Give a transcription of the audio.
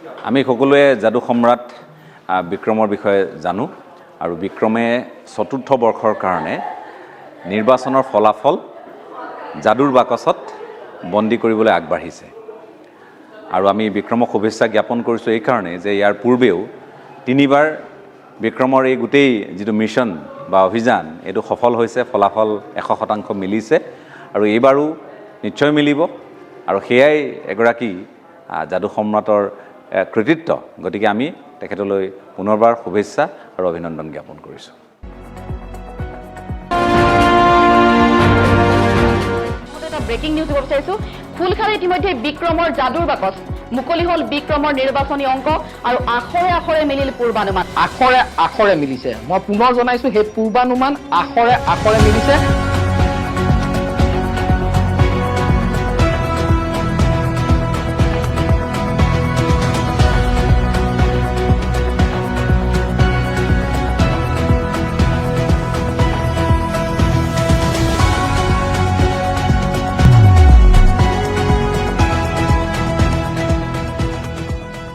আমি সকলোৱে যাদু সম্ৰাট বিক্ৰমৰ বিষয়ে জানো আৰু বিক্ৰমে চতুৰ্থ বৰ্ষৰ কাৰণে নিৰ্বাচনৰ ফলাফল যাদুৰ বাকচত বন্দী কৰিবলৈ আগবাঢ়িছে আৰু আমি বিক্ৰমক শুভেচ্ছা জ্ঞাপন কৰিছোঁ এই কাৰণে যে ইয়াৰ পূৰ্বেও তিনিবাৰ বিক্ৰমৰ এই গোটেই যিটো মিছন বা অভিযান এইটো সফল হৈছে, ফলাফল 100% মিলিছে আৰু এইবাৰো নিশ্চয় মিলিব আৰু সেয়াই এগৰাকী যাদু সম্ৰাটৰ কৃতিত্ব। গতিকে আমি তেখেতলৈ পুনৰবাৰ শুভেচ্ছা আৰু অভিনন্দন জ্ঞাপন কৰিছোঁ। ব্ৰেকিং নিউজ দিব বিচাৰিছোঁ। ফুলখাৰী ইতিমধ্যে বিক্ৰমৰ যাদুৰ বাকচ মুকলি হ'ল। বিক্ৰমৰ নিৰ্বাচনী অংক আৰু আখৰে আখৰে মিলিল পূৰ্বানুমান। আখৰে আখৰে মিলিছে। মই পুনৰ জনাইছোঁ সেই পূৰ্বানুমান আখৰে আখৰে মিলিছে।